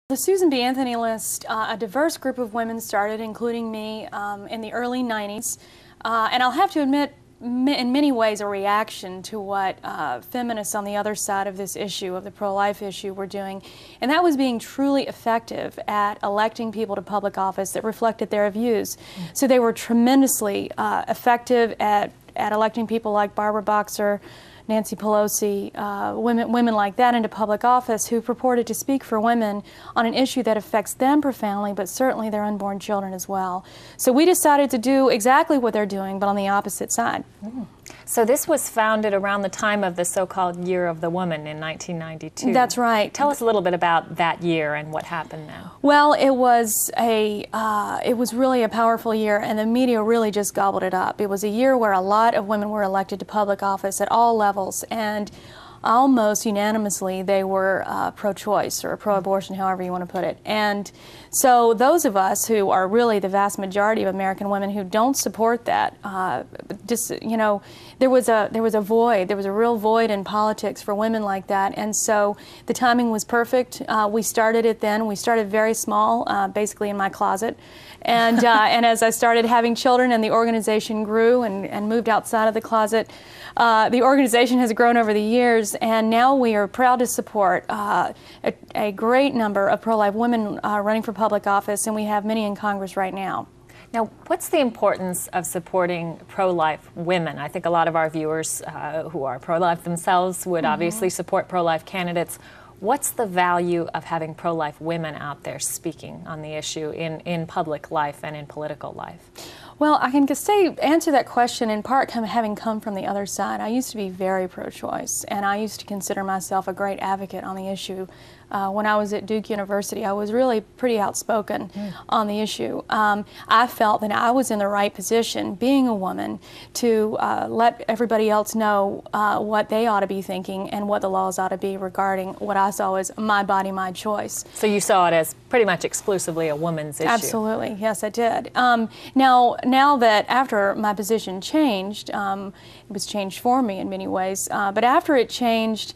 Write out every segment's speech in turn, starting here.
The Susan B. Anthony list, a diverse group of women started, including me, in the early 90s. And I'll have to admit, in many ways, a reaction to what feminists on the other side of this issue, of the pro-life issue, were doing. And that was being truly effective at electing people to public office that reflected their views. So they were tremendously effective at electing people like Barbara Boxer, Nancy Pelosi, women like that into public office who purported to speak for women on an issue that affects them profoundly, but certainly their unborn children as well. So we decided to do exactly what they're doing, but on the opposite side. So this was founded around the time of the so-called Year of the Woman in 1992. That's right. Tell us a little bit about that year and what happened now. Well, it was really a powerful year, and the media really just gobbled it up. It was a year where a lot of women were elected to public office at all levels, and almost unanimously they were pro-choice or pro-abortion, however you want to put it. And so those of us who are really the vast majority of American women who don't support that, there was a void. There was a real void in politics for women like that. And so the timing was perfect. We started it then. We started very small, basically in my closet. And as I started having children and the organization grew and moved outside of the closet, the organization has grown over the years, and now we are proud to support a great number of pro-life women running for public office, and we have many in Congress right now. Now, what's the importance of supporting pro-life women? I think a lot of our viewers who are pro-life themselves would obviously support pro-life candidates. What's the value of having pro-life women out there speaking on the issue in public life and in political life? Well, I can answer that question in part having come from the other side. I used to be very pro-choice, and I used to consider myself a great advocate on the issue. When I was at Duke University, I was really pretty outspoken on the issue. I felt that I was in the right position, being a woman, to let everybody else know what they ought to be thinking and what the laws ought to be regarding what I saw as my body, my choice. So you saw it as pretty much exclusively a woman's issue? Absolutely, yes, I did. Now that after my position changed, it was changed for me in many ways, but after it changed,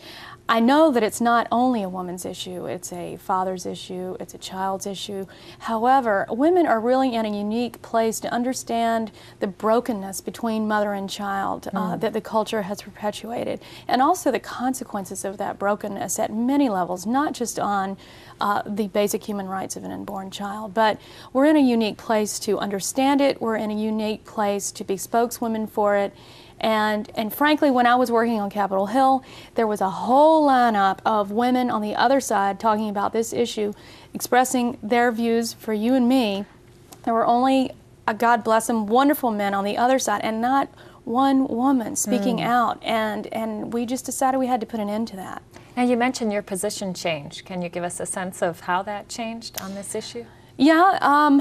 I know that it's not only a woman's issue, it's a father's issue, it's a child's issue. However, women are really in a unique place to understand the brokenness between mother and child that the culture has perpetuated, and also the consequences of that brokenness at many levels, not just on the basic human rights of an unborn child, but we're in a unique place to understand it, we're in a unique place to be spokeswomen for it. And frankly, when I was working on Capitol Hill, there was a whole lineup of women on the other side talking about this issue, expressing their views for you and me. There were only, God bless them, wonderful men on the other side, and not one woman speaking out. And we just decided we had to put an end to that. Now, you mentioned your position changed. Can you give us a sense of how that changed on this issue? Yeah,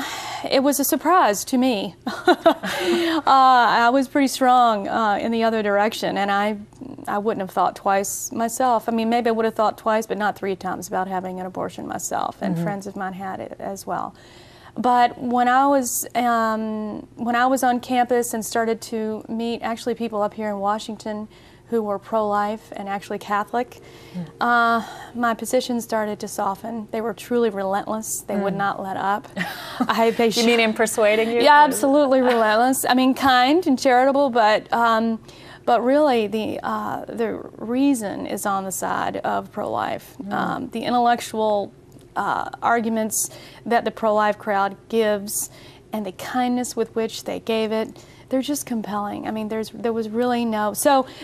it was a surprise to me. I was pretty strong in the other direction, and I wouldn't have thought twice myself. I mean, maybe I would have thought twice, but not 3 times about having an abortion myself, and friends of mine had it as well. But when I was on campus and started to meet actually people up here in Washington who were pro-life and actually Catholic, my position started to soften. They were truly relentless. They would not let up. You mean in persuading you? Yeah, absolutely relentless. I mean, kind and charitable, but really the reason is on the side of pro-life. The intellectual arguments that the pro-life crowd gives and the kindness with which they gave it, they're just compelling. I mean, there was really no,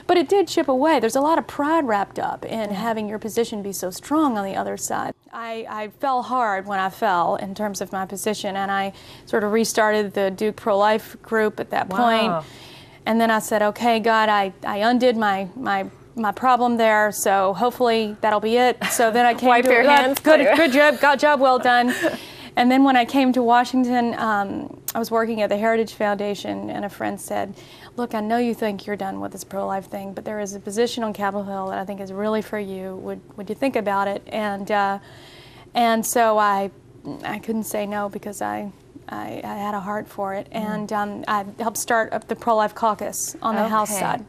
but it did chip away. There's a lot of pride wrapped up in having your position be so strong on the other side. I fell hard when I fell in terms of my position, and I sort of restarted the Duke pro-life group at that point. And then I said, okay, God, I undid my problem there, so hopefully that'll be it. So then I came Wipe your hands. Good job well done. And then when I came to Washington, I was working at the Heritage Foundation, and a friend said, look, I know you think you're done with this pro-life thing, but there is a position on Capitol Hill that I think is really for you. Would you think about it? And so I couldn't say no, because I had a heart for it. And I helped start up the pro-life caucus on the House side.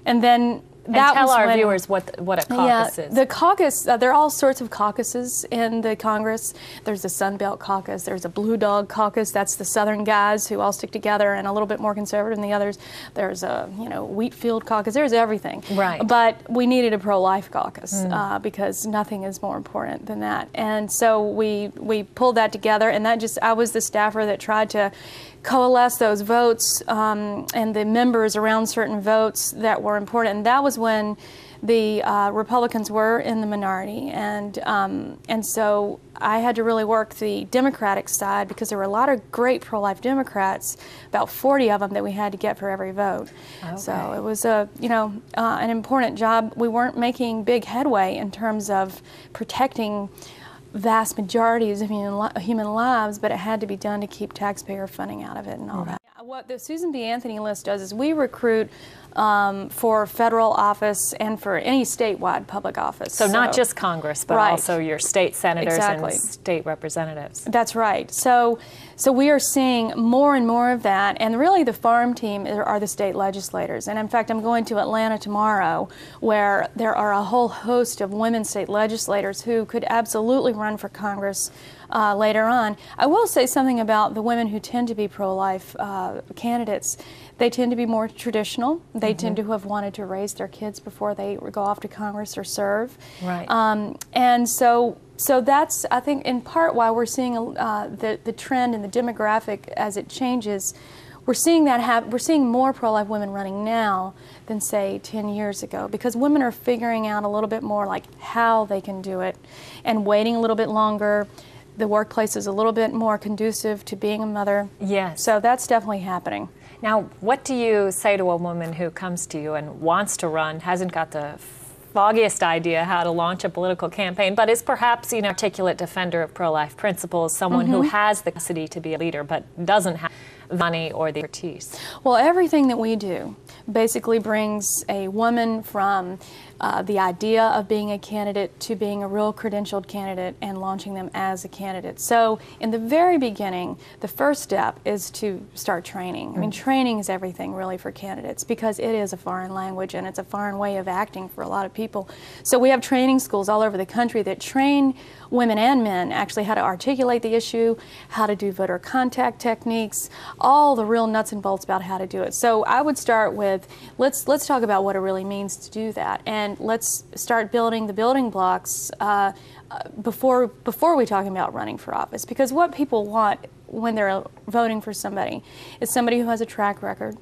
And then And tell our viewers what a caucus is. The caucus, there are all sorts of caucuses in the Congress. There's the Sun Belt Caucus, there's a Blue Dog Caucus, that's the Southern guys who all stick together and a little bit more conservative than the others. There's a, Wheatfield Caucus, there's everything. Right. But we needed a pro-life caucus because nothing is more important than that. And so we pulled that together, and I was the staffer that tried to coalesce those votes and the members around certain votes that were important. And that was when the Republicans were in the minority, and so I had to really work the Democratic side because there were a lot of great pro-life Democrats, about 40 of them that we had to get for every vote. Okay. So it was an important job. We weren't making big headway in terms of protecting vast majorities of human lives, but it had to be done to keep taxpayer funding out of it and all that. What the Susan B. Anthony list does is we recruit for federal office and for any statewide public office. So not just Congress, but also your state senators and state representatives. That's right. So we are seeing more and more of that, and really the farm team are the state legislators. And in fact, I'm going to Atlanta tomorrow, where there are a whole host of women state legislators who could absolutely run for Congress later on. I will say something about the women who tend to be pro-life candidates. They tend to be more traditional. They tend to have wanted to raise their kids before they go off to Congress or serve. Right. And so that's, I think, in part why we're seeing the trend in the demographic as it changes. We're seeing we're seeing more pro-life women running now than, say, 10 years ago, because women are figuring out a little bit more like how they can do it and waiting a little bit longer. The workplace is a little bit more conducive to being a mother. Yes. So that's definitely happening. Now, what do you say to a woman who comes to you and wants to run, hasn't got the foggiest idea how to launch a political campaign, but is perhaps an articulate defender of pro-life principles, someone who has the capacity to be a leader but doesn't have the money or the expertise? Well, everything that we do basically brings a woman from the idea of being a candidate to being a real credentialed candidate and launching them as a candidate. So in the very beginning, the first step is to start training. I mean, training is everything really for candidates because it is a foreign language and it's a foreign way of acting for a lot of people. So we have training schools all over the country that train women and men actually how to articulate the issue, how to do voter contact techniques, all the real nuts and bolts about how to do it. So I would start with, let's talk about what it really means to do that, and let's start building the building blocks before we talk about running for office. Because what people want when they're voting for somebody is somebody who has a track record,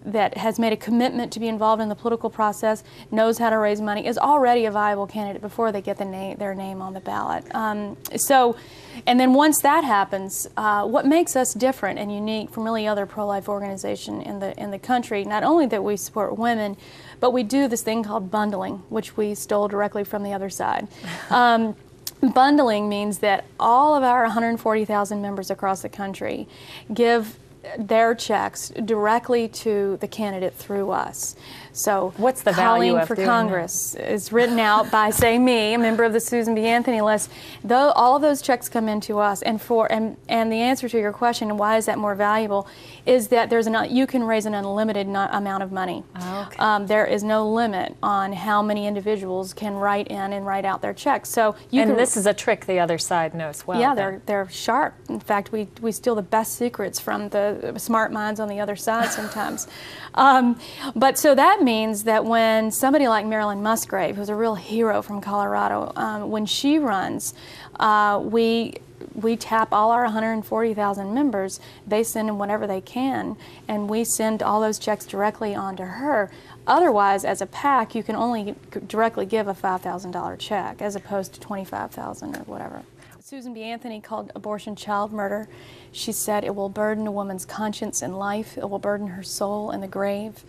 that has made a commitment to be involved in the political process, knows how to raise money, is already a viable candidate before they get their name on the ballot. And then once that happens, what makes us different and unique from really other pro-life organization in the country, not only that we support women, but we do this thing called bundling, which we stole directly from the other side. Bundling means that all of our 140,000 members across the country give their checks directly to the candidate through us. So what's the value of for Congress is written out by, say, me, a member of the Susan B. Anthony list. Though all of those checks come into us, and the answer to your question, why is that more valuable, is that you can raise an unlimited amount of money. Oh, okay. There is no limit on how many individuals can write in and write out their checks. So this is a trick the other side knows well. Yeah, they're sharp. In fact, we steal the best secrets from the smart minds on the other side sometimes. But so that means that when somebody like Marilyn Musgrave, who's a real hero from Colorado, when she runs, we tap all our 140,000 members. They send in whatever they can, and we send all those checks directly onto her. Otherwise, as a PAC, you can only directly give a $5,000 check as opposed to $25,000 or whatever. Susan B. Anthony called abortion child murder. She said it will burden a woman's conscience in life. It will burden her soul in the grave.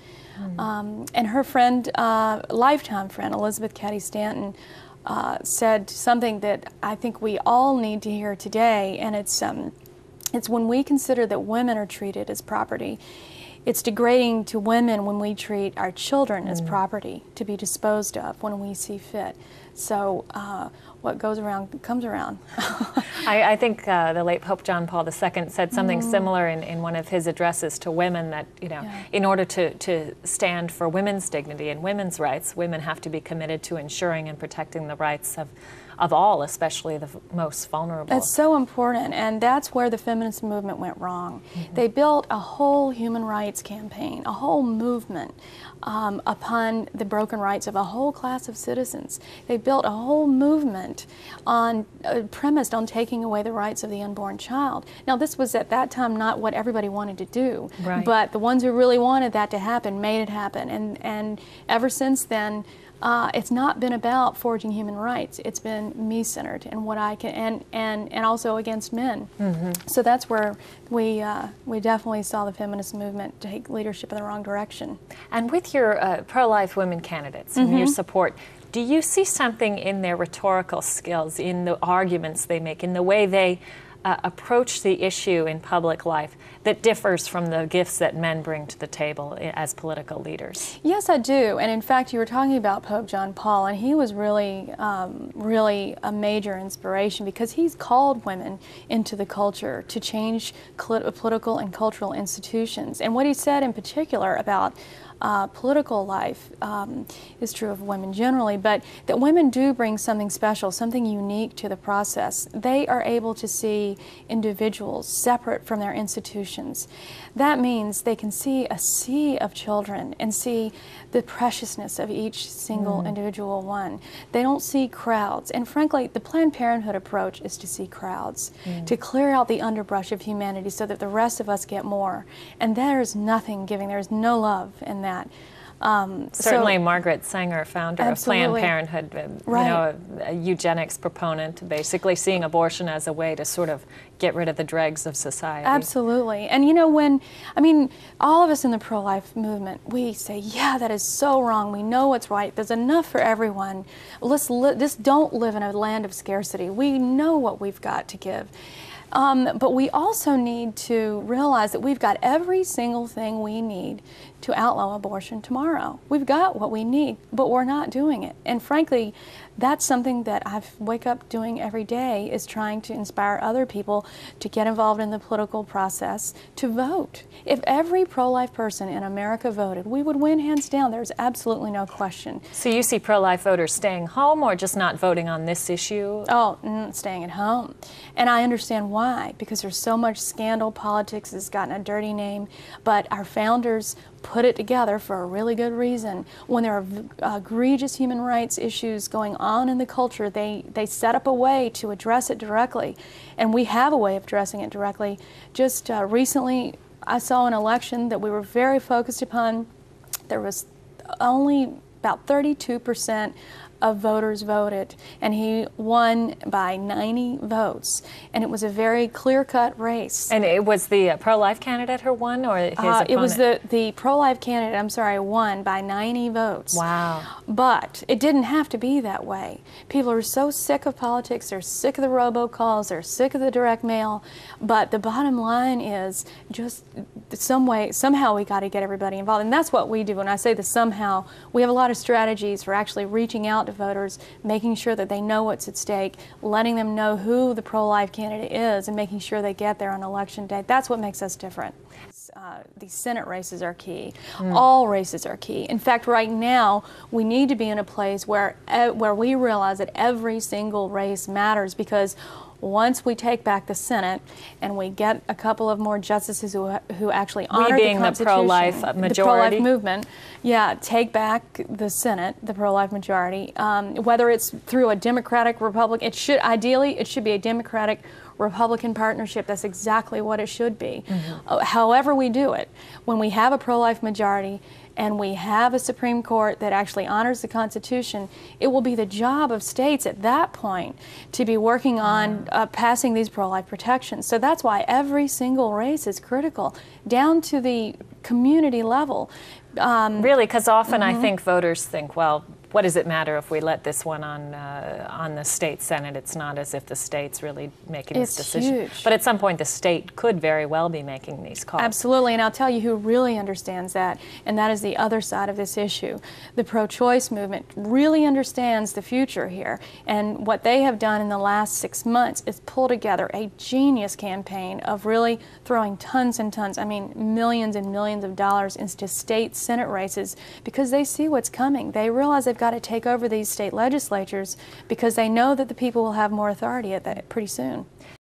And her friend, lifetime friend, Elizabeth Cady Stanton, said something that I think we all need to hear today, and it's when we consider that women are treated as property. It's degrading to women when we treat our children as property to be disposed of when we see fit. So what goes around comes around. I think the late Pope John Paul II said something similar in one of his addresses to women, that, you know, in order to stand for women's dignity and women's rights, women have to be committed to ensuring and protecting the rights of all, especially the most vulnerable. That's so important, and that's where the feminist movement went wrong. They built a whole human rights campaign, a whole movement upon the broken rights of a whole class of citizens. They built a whole movement on premised on taking away the rights of the unborn child. Now, this was at that time not what everybody wanted to do, but the ones who really wanted that to happen made it happen, and ever since then, it's not been about forging human rights. It's been me-centered and what I can, and also against men. So that's where we definitely saw the feminist movement take leadership in the wrong direction. And with your pro-life women candidates and your support, do you see something in their rhetorical skills, in the arguments they make, in the way they approach the issue in public life that differs from the gifts that men bring to the table as political leaders? Yes, I do. And in fact, you were talking about Pope John Paul, and he was really, really a major inspiration, because he's called women into the culture to change political and cultural institutions. And what he said in particular about political life is true of women generally, but that women do bring something special, something unique to the process. They are able to see individuals separate from their institutions. That means they can see a sea of children and see the preciousness of each single individual one. They don't see crowds. And frankly, the Planned Parenthood approach is to see crowds, to clear out the underbrush of humanity so that the rest of us get more. And there is nothing giving, there is no love in that. Certainly, Margaret Sanger, founder of Planned Parenthood, you know, a eugenics proponent, basically seeing abortion as a way to sort of get rid of the dregs of society. Absolutely. And you know, all of us in the pro-life movement, we say, yeah, that is so wrong. We know what's right. There's enough for everyone. Just don't live in a land of scarcity. We know what we've got to give. But we also need to realize that we've got every single thing we need to outlaw abortion tomorrow. We've got what we need, but we're not doing it. And frankly, that's something that I wake up doing every day, is trying to inspire other people to get involved in the political process, to vote. If every pro-life person in America voted, we would win hands down. There's absolutely no question. So you see pro-life voters staying home, or just not voting on this issue? Oh, staying at home. And I understand why, because there's so much scandal. Politics has gotten a dirty name, but our founders put it together for a really good reason. When there are egregious human rights issues going on in the culture, they set up a way to address it directly. And we have a way of addressing it directly. Just recently, I saw an election that we were very focused upon. There was only about 32% of voters voted, and he won by 90 votes. And it was a very clear-cut race. And it was the pro-life candidate who won, or his opponent? It was the pro-life candidate, I'm sorry, won by 90 votes. Wow. But it didn't have to be that way. People are so sick of politics, they're sick of the robocalls, they're sick of the direct mail, but the bottom line is just somehow we got to get everybody involved. And that's what we do. When I say the somehow, we have a lot of strategies for actually reaching out to voters, making sure that they know what's at stake, letting them know who the pro-life candidate is, and making sure they get there on election day. That's what makes us different. These Senate races are key. All races are key. In fact, right now, we need to be in a place where we realize that every single race matters, because once we take back the Senate and we get a couple of more justices who actually honor the Constitution, the pro-life majority, the pro-life movement, take back the Senate, the pro-life majority, whether it's through a Democratic, Republican, ideally it should be a Democratic Republican partnership. That's exactly what it should be. However we do it, when we have a pro-life majority and we have a Supreme Court that actually honors the Constitution, it will be the job of states at that point to be working on passing these pro-life protections. So that's why every single race is critical, down to the community level. Really, because often I think voters think, well, what does it matter if we let this one on the state Senate? It's not as if the state's really making this decision. Huge. But at some point, the state could very well be making these calls. Absolutely, and I'll tell you who really understands that, and that is the other side of this issue. The pro-choice movement really understands the future here, and what they have done in the last 6 months is pull together a genius campaign of really throwing tons and tons, I mean millions and millions of dollars into state Senate races because they see what's coming. They realize they've got to take over these state legislatures because they know that the people will have more authority at that pretty soon.